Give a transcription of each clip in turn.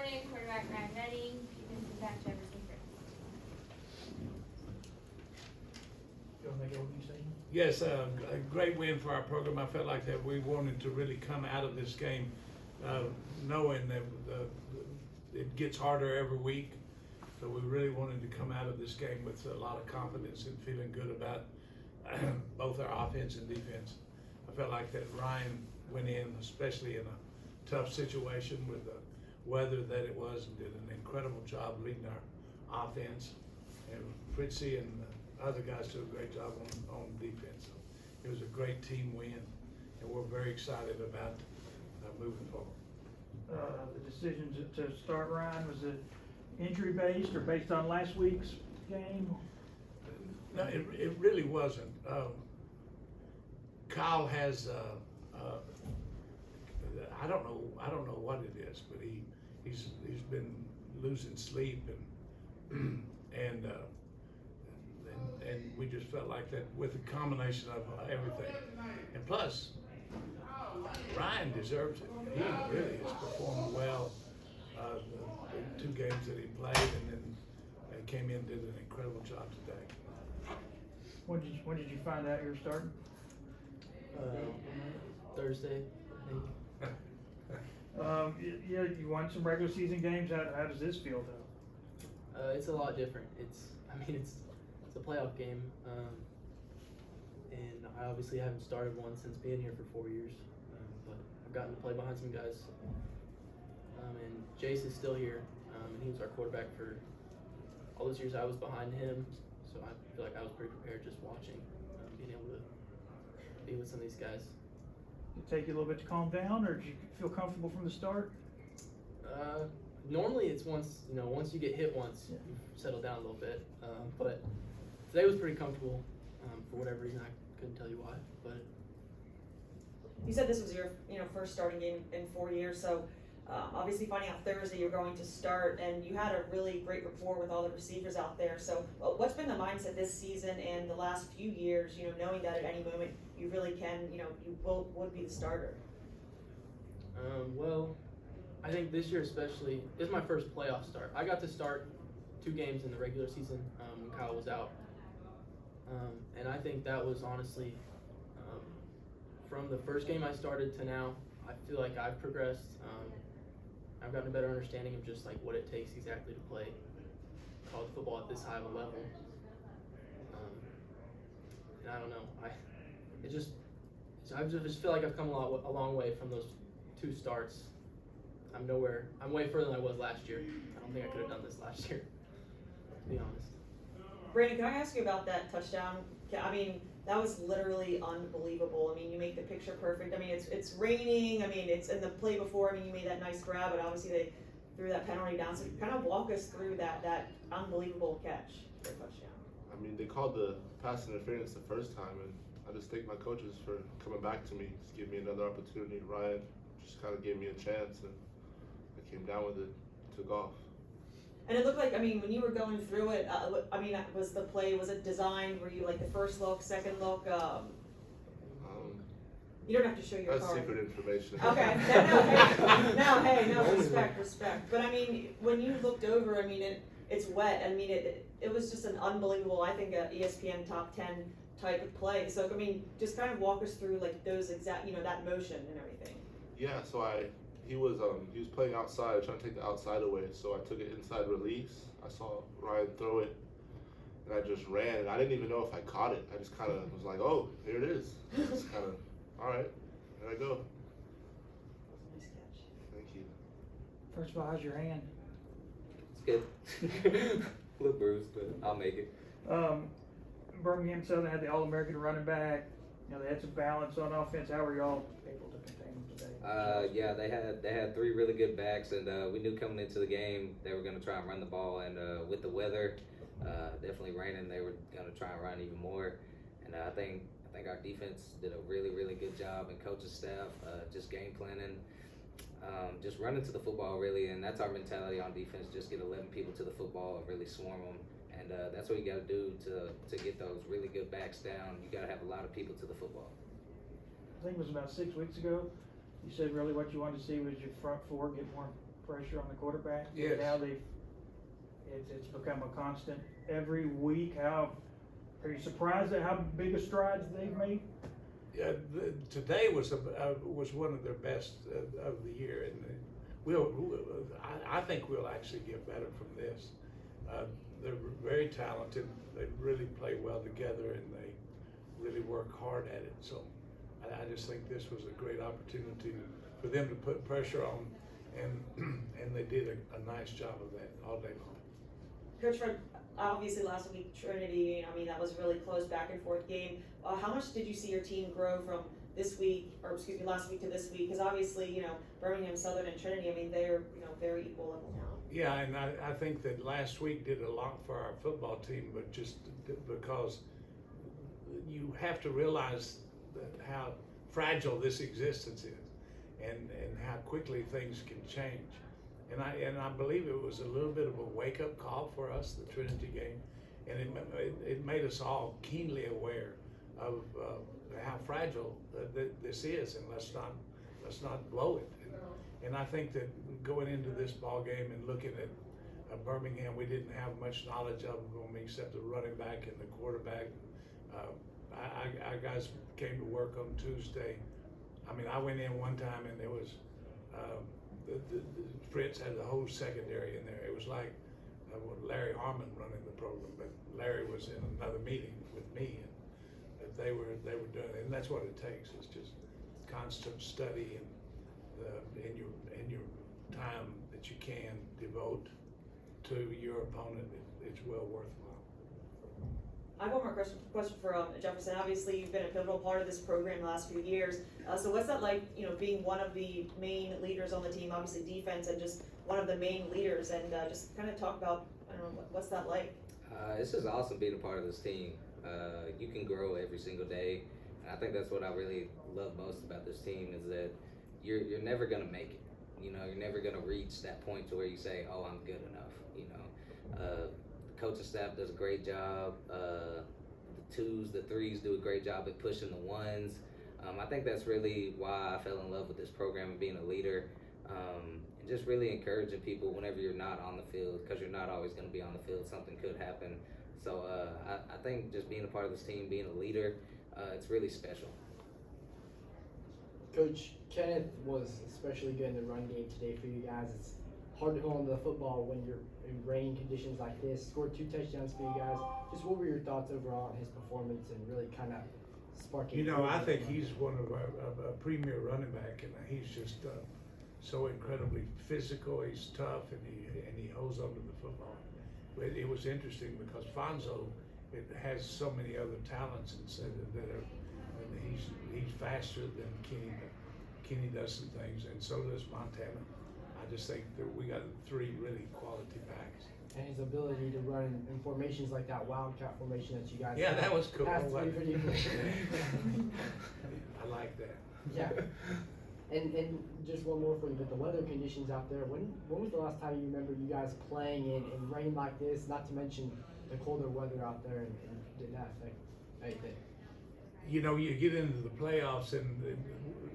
Jordan, quarterback Ryan Redding, defensive back Jefferson Fritz. You want to make an opening statement? Yes, a great win for our program. I felt like that we wanted to really come out of this game knowing that it gets harder every week. So we really wanted to come out of this game with a lot of confidence and feeling good about both our offense and defense. I felt like that Ryan went in, especially in a tough situation with the weather that it was, and did an incredible job leading our offense. And Fritzy and the other guys did a great job on defense. So it was a great team win, and we're very excited about moving forward. The decision to start Ryan, was it injury based or based on last week's game? No, it really wasn't. Kyle has I don't know what it is, but he's been losing sleep and we just felt like that with the combination of everything, and plus Ryan deserves it. He really has performed well the 2 games that he played, and then came in and did an incredible job today. When did you find out you were starting? Thursday, I think. You won some regular season games. How does this feel though? It's a lot different. It's a playoff game, and I obviously haven't started one since being here for 4 years. But I've gotten to play behind some guys, and Jace is still here, and he was our quarterback for all those years I was behind him. So I feel like I was pretty prepared just watching, being able to be with some of these guys. Did it take you a little bit to calm down, or did you feel comfortable from the start? Normally it's once you get hit once, you settle down a little bit. But today was pretty comfortable. For whatever reason, I couldn't tell you why. But you said this was your first starting game in 4 years, so obviously finding out Thursday you're going to start, and you had a really great rapport with all the receivers out there. So what's been the mindset this season and the last few years, knowing that at any moment you really can, you would be the starter? Well, I think this year especially, this is my first playoff start. I got to start 2 games in the regular season when Kyle was out. And I think that was honestly, from the first game I started to now, I feel like I've progressed. I've gotten a better understanding of just like what it takes exactly to play college football at this high of a level. And I don't know, I just feel like I've come a long way from those 2 starts. I'm way further than I was last year. I don't think I could have done this last year, to be honest. Brandon, can I ask you about that touchdown? I mean, that was literally unbelievable. I mean, you make the picture perfect. I mean, it's raining. I mean, it's in the play before. I mean, you made that nice grab, but obviously they threw that penalty down. So kind of walk us through that unbelievable catch for a touchdown. I mean, they called the pass interference the first time, and I just thank my coaches for coming back to me, just give me another opportunity. Ryan just kind of gave me a chance, and I came down with it, took off. And it looked like, I mean, when you were going through it, was it designed, were you like the first look, second look? You don't have to show your That's card. secret information. Okay, no, respect. But I mean, when you looked over, I mean, it's wet. I mean, it was just an unbelievable, I think, ESPN top 10 type of play. So, I mean, just kind of walk us through like those exact, that motion and everything. Yeah, so he was playing outside, trying to take the outside away. So I took it inside release. I saw Ryan throw it, and I just ran. And I didn't even know if I caught it. I just kind of was like, oh, here it is. Just kind of, all right, there I go. Nice catch. Thank you. First of all, how's your hand? It's good. A little bruised, but I'll make it. Birmingham Southern had the All-American running back. They had some balance on offense. How were y'all able to contain them today? Yeah, they had 3 really good backs, and we knew coming into the game they were going to try and run the ball. And with the weather, definitely raining, they were going to try and run even more. And I think our defense did a really, really good job, and coaching staff just game planning, just running to the football really. And that's our mentality on defense: just get 11 people to the football and really swarm them. And that's what you got to do to get those really good backs down. You got to have a lot of people to the football. I think it was about 6 weeks ago. You said really what you wanted to see was your front 4 get more pressure on the quarterback. Yes. Now it's become a constant every week. How are you surprised at how big a strides they've made? Yeah, today was one of their best of the year, and I think we'll actually get better from this. They're very talented. They really play well together, and they really work hard at it. So I just think this was a great opportunity for them to put pressure on, and they did a nice job of that all day long. Coach Fred, obviously last week Trinity, I mean, that was a really close back and forth game. How much did you see your team grow from this week, or excuse me, last week to this week? Because obviously, you know, Birmingham Southern and Trinity, I mean, they're, you know, very equal level now. Yeah, and I think that last week did a lot for our football team, but just because you have to realize that how fragile this existence is, and how quickly things can change. And I believe it was a little bit of a wake-up call for us, the Trinity game, and it made us all keenly aware of how fragile this is, and let's not blow it. And I think that going into this ball game and looking at Birmingham, we didn't have much knowledge of them except the running back and the quarterback. Our guys came to work on Tuesday. I mean, I went in one time and there was Fritz had the whole secondary in there. It was like Larry Harmon running the program, but Larry was in another meeting with me, and they were doing it, and that's what it takes. It's just constant study and in your time that you can devote to your opponent, it's well worthwhile. I have one more question for Jefferson. Obviously, you've been a pivotal part of this program the last few years. So what's that like, you know, being one of the main leaders on the team, obviously defense, and just one of the main leaders, and just kind of talk about, I don't know, what's that like? It's just awesome being a part of this team. You can grow every single day. And I think that's what I really love most about this team is that you're never going to make it. You know, you're never going to reach that point to where you say, oh, I'm good enough, you know. The coaching staff does a great job. The twos, the threes do a great job at pushing the ones. I think that's really why I fell in love with this program and being a leader. And just really encouraging people whenever you're not on the field, because you're not always going to be on the field. Something could happen. So I think just being a part of this team, being a leader, it's really special. Coach, Kenneth was especially good in the run game today for you guys. It's hard to hold on to the football when you're in rain conditions like this. Scored 2 touchdowns for you guys. Just what were your thoughts overall on his performance and really kind of sparking? You know, I think he's one of a premier running back, and he's just so incredibly physical. He's tough, and he holds on to the football. But it was interesting because Fonzo has so many other talents and said that he's faster than Kenny. Kenny does some things, and so does Montana. I just think that we got 3 really quality backs. And his ability to run in formations like that wildcat formation that you guys Yeah, have that was cool. has to be pretty cool. I like that. Yeah. And just one more for you, but the weather conditions out there, when was the last time you remember you guys playing in rain like this, not to mention the colder weather out there, and did that affect anything? You know, you get into the playoffs and the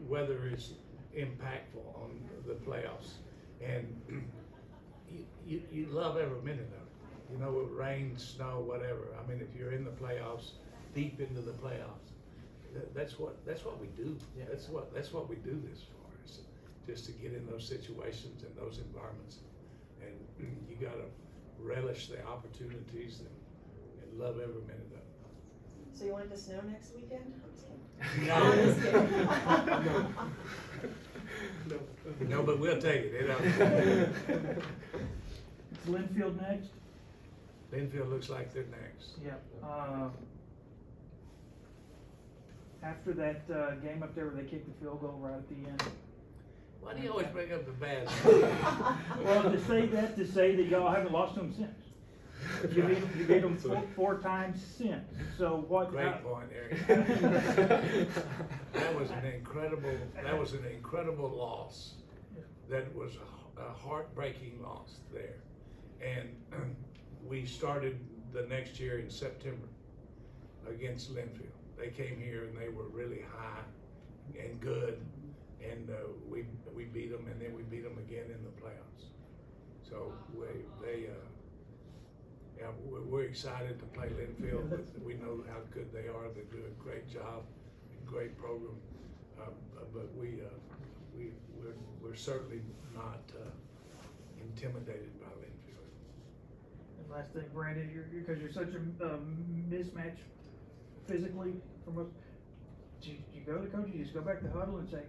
weather is impactful on the playoffs, and you love every minute of it. You know, rain, snow, whatever. I mean, if you're in the playoffs, deep into the playoffs, that's what we do. Yeah. That's what we do this for, is just to get in those situations and those environments, and you got to relish the opportunities and love every minute of it. So you want it to snow next weekend? I'm just kidding. No. I'm just kidding. No, but we'll take it. It's Linfield next. Linfield looks like they're next. Yeah. After that game up there where they kicked the field goal right at the end. Why do you always bring up the bad? Well, to say that y'all haven't lost to them since. You beat them 4 times since. So what? Great point, Eric. That was an incredible loss. That was a heartbreaking loss there, and we started the next year in September against Linfield. They came here and they were really high and good, and we beat them, and then we beat them again in the playoffs. So we're excited to play Linfield, but we know how good they are. They do a great job, a great program, but we're certainly not intimidated by Linfield. And last thing, Brandon, because you're such a mismatch physically from us. Do you go to the coach? You just go back to the huddle and say,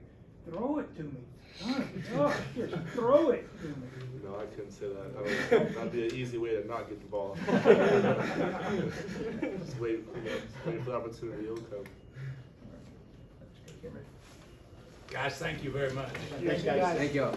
"Throw it to me, gosh, just throw it to me." No, I couldn't say that. That'd be an easy way to not get the ball. Just wait for the opportunity. It'll come. Guys, thank you very much. Thanks, guys. Thank y'all.